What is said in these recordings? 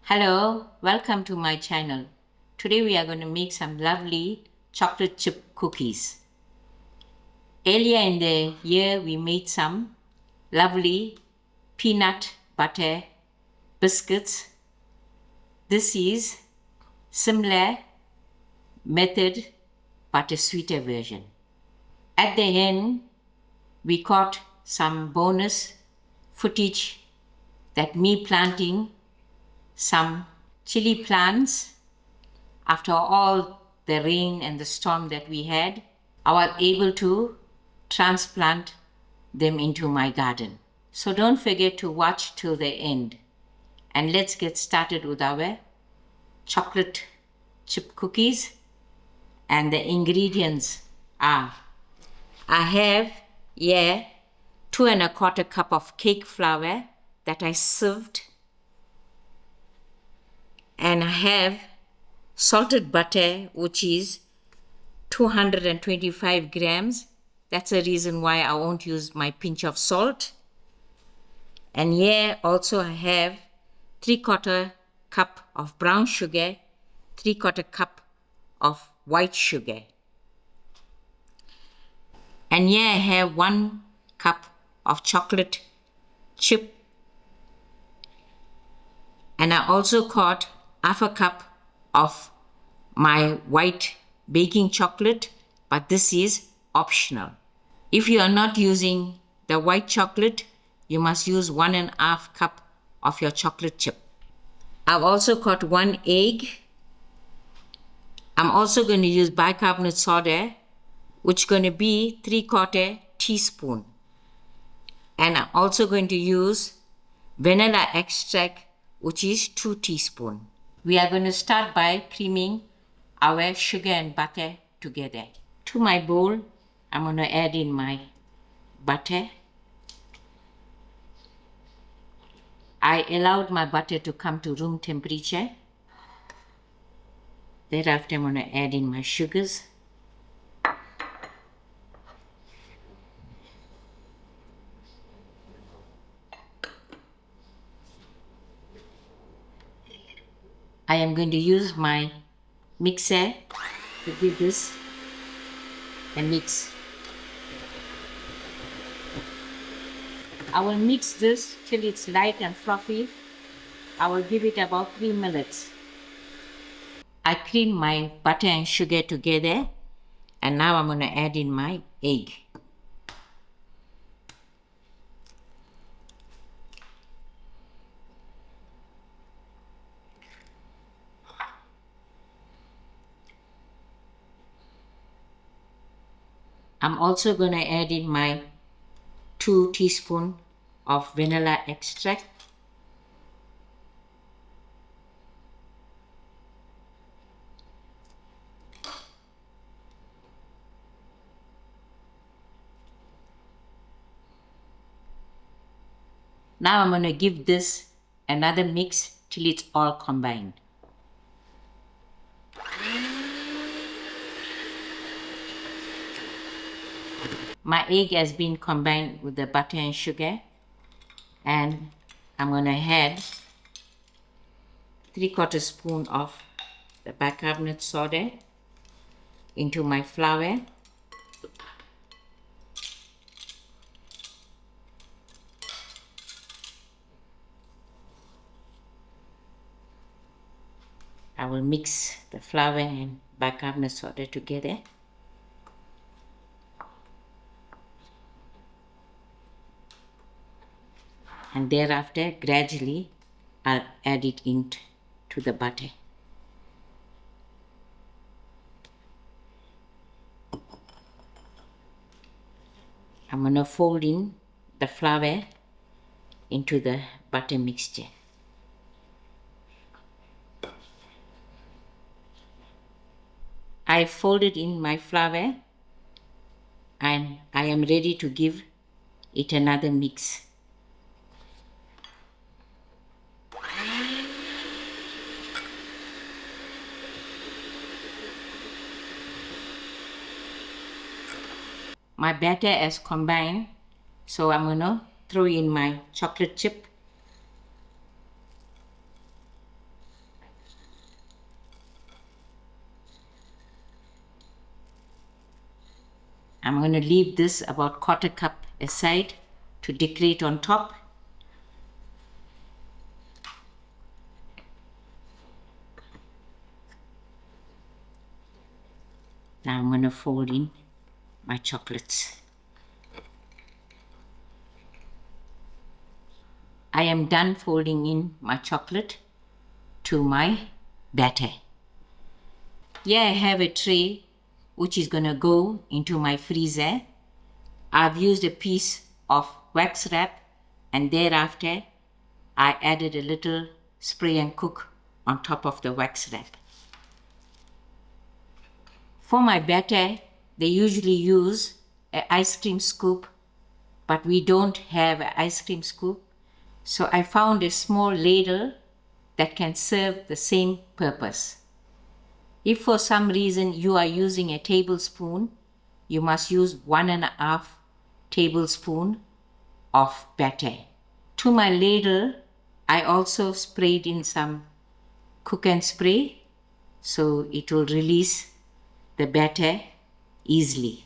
Hello, welcome to my channel. Today we are going to make some lovely chocolate chip cookies. Earlier in the year we made some lovely peanut butter biscuits. This is similar method but a sweeter version. At the end we caught some bonus footage that me planting some chili plants. After all the rain and the storm that we had, I was able to transplant them into my garden. So don't forget to watch till the end. And let's get started with our chocolate chip cookies. And the ingredients are, I have here 2¼ cup of cake flour that I sieved. And I have salted butter, which is 225 grams. That's the reason why I won't use my pinch of salt. And here also I have 3/4 cup of brown sugar, 3/4 cup of white sugar. And here I have 1 cup of chocolate chip. And I also caught 1/2 cup of my white baking chocolate, but this is optional. If you are not using the white chocolate, you must use 1½ cup of your chocolate chip. I've also got 1 egg. I'm also going to use bicarbonate soda, which is going to be 3/4 teaspoon. And I'm also going to use vanilla extract, which is 2 teaspoons. We are going to start by creaming our sugar and butter together. To my bowl, I'm going to add in my butter. I allowed my butter to come to room temperature. Thereafter, I'm going to add in my sugars. I am going to use my mixer to give this a mix. I will mix this till it's light and fluffy. I will give it about 3 minutes. I cream my butter and sugar together, and now I'm going to add in my egg. I'm also going to add in my 2 teaspoons of vanilla extract. Now I'm going to give this another mix till it's all combined. My egg has been combined with the butter and sugar, and I'm going to add 3/4 spoon of the bicarbonate soda into my flour. I will mix the flour and bicarbonate soda together. And thereafter, gradually, I'll add it into the butter. I'm going to fold in the flour into the butter mixture. I folded in my flour and I am ready to give it another mix. My batter is combined, so I'm going to throw in my chocolate chip. I'm going to leave this about 1/4 cup aside to decorate on top. Now I'm going to fold in my chocolates. I am done folding in my chocolate to my batter. Here I have a tray which is going to go into my freezer. I've used a piece of wax wrap, and thereafter I added a little spray and cook on top of the wax wrap. For my batter, they usually use an ice cream scoop, but we don't have an ice cream scoop. So I found a small ladle that can serve the same purpose. If for some reason you are using a tablespoon, you must use 1.5 tablespoon of batter. To my ladle, I also sprayed in some cook and spray so it will release the batter easily.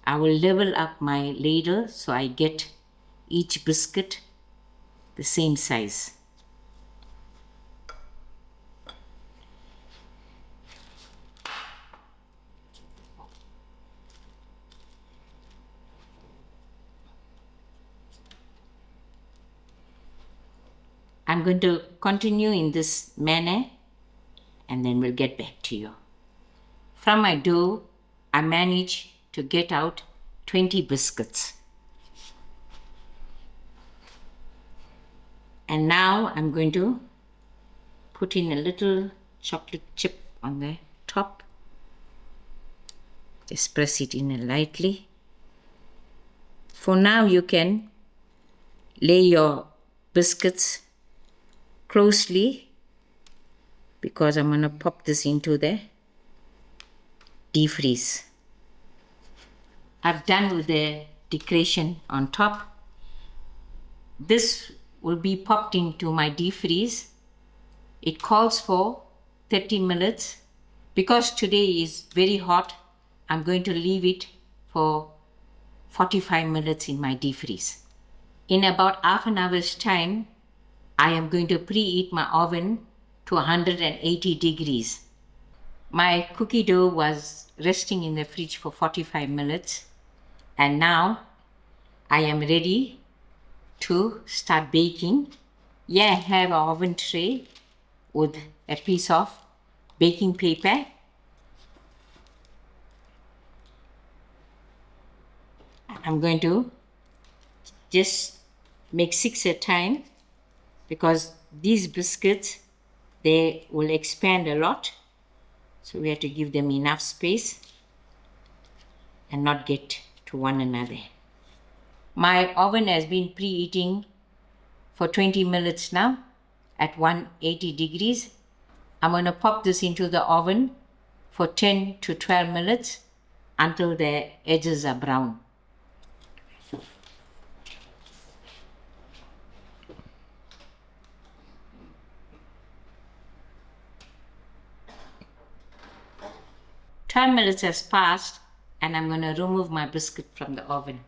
I will level up my ladle so I get each biscuit the same size. I'm going to continue in this manner and then we'll get back to you. From my dough, I managed to get out 20 biscuits. And now I'm going to put in a little chocolate chip on the top. Just press it in lightly. For now, you can lay your biscuits closely because I'm going to pop this into the defreeze. I've done with the decoration on top. This will be popped into my defreeze. It calls for 30 minutes. Because today is very hot, I'm going to leave it for 45 minutes in my defreeze. In about half an hour's time, I am going to preheat my oven to 180 degrees. My cookie dough was resting in the fridge for 45 minutes, and now I am ready to start baking. Here I have an oven tray with a piece of baking paper. I'm going to just make 6 at a time because these biscuits, they will expand a lot. So we have to give them enough space and not get to one another. My oven has been preheating for 20 minutes now at 180 degrees. I'm going to pop this into the oven for 10 to 12 minutes until the edges are brown. Ten minutes has passed and I'm going to remove my biscuit from the oven.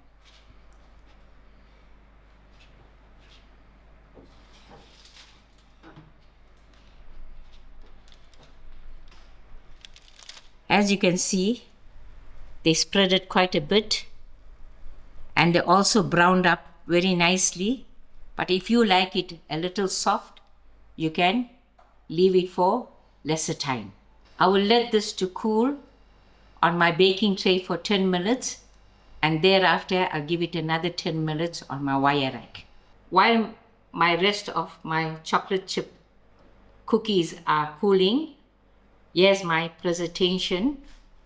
As you can see, they spreaded quite a bit and they also browned up very nicely. But if you like it a little soft, you can leave it for lesser time. I will let this to cool on my baking tray for 10 minutes and thereafter I'll give it another 10 minutes on my wire rack. While my rest of my chocolate chip cookies are cooling, here's my presentation.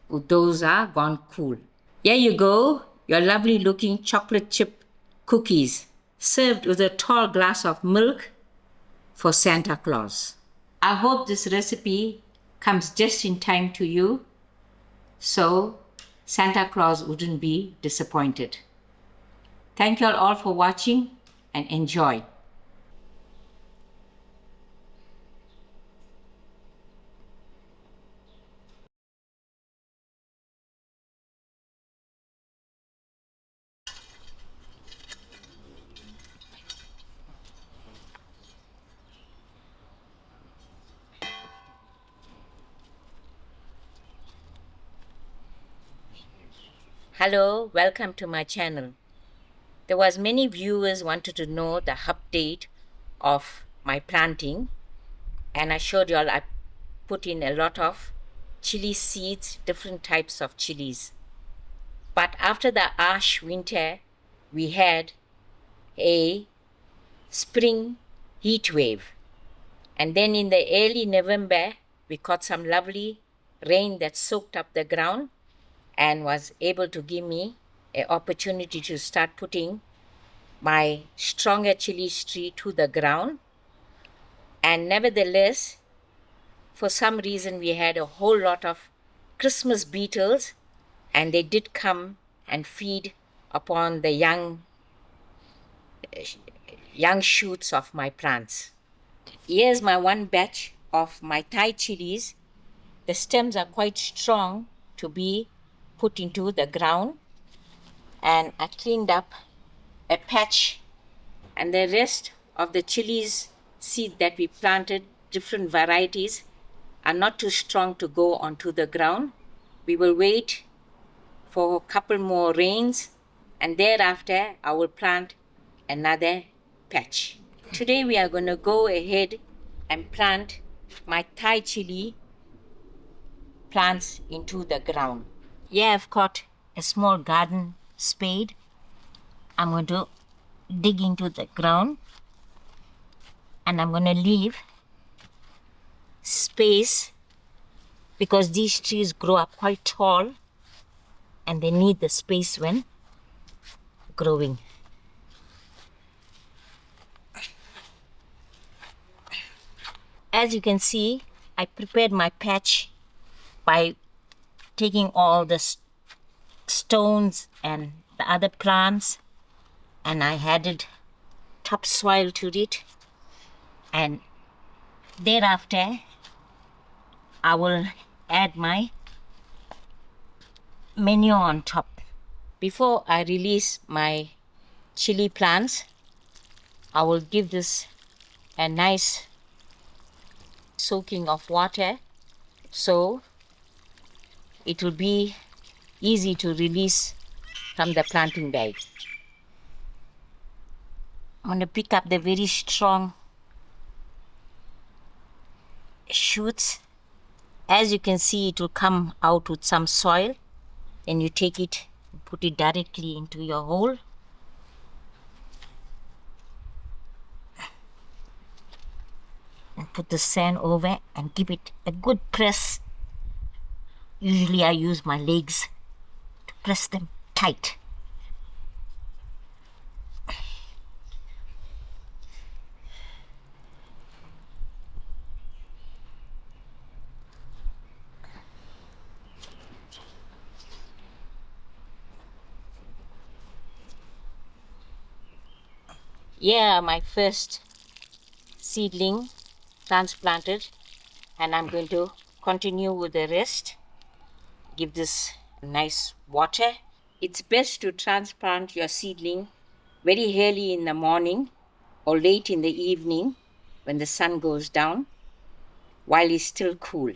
Those are gone cool. Here you go, your lovely looking chocolate chip cookies served with a tall glass of milk for Santa Claus. I hope this recipe comes just in time to you. so Santa Claus wouldn't be disappointed. Thank you all for watching and enjoy. Hello, welcome to my channel. There was many viewers wanted to know the update of my planting, and I showed you all I put in a lot of chili seeds, different types of chilies. But after the harsh winter, we had a spring heat wave. And then in the early November, we caught some lovely rain that soaked up the ground and was able to give me an opportunity to start putting my stronger chili tree to the ground. And nevertheless, for some reason, we had a whole lot of Christmas beetles, and they did come and feed upon the young shoots of my plants. Here's my one batch of my Thai chilies. The stems are quite strong to be put into the ground, and I cleaned up a patch, and the rest of the chilies seed that we planted, different varieties, are not too strong to go onto the ground. We will wait for a couple more rains, and thereafter I will plant another patch. Today we are going to go ahead and plant my Thai chili plants into the ground. Here I've got a small garden spade. I'm going to dig into the ground, and I'm going to leave space because these trees grow up quite tall and they need the space when growing. As you can see, I prepared my patch by taking all the stones and the other plants, and I added topsoil to it, and thereafter I will add my manure on top. Before I release my chili plants, I will give this a nice soaking of water so it will be easy to release from the planting bag. I'm going to pick up the very strong shoots. As you can see, it will come out with some soil, and you take it and put it directly into your hole. And put the sand over and give it a good press. Usually I use my legs to press them tight. Yeah, my first seedling transplanted, and I'm going to continue with the rest. Give this nice water. It's best to transplant your seedling very early in the morning or late in the evening when the sun goes down while it's still cool.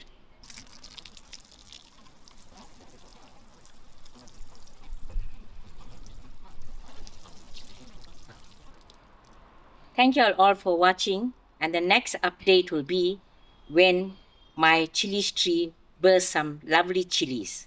Thank you all for watching, and the next update will be when my chili tree bears some lovely chilies.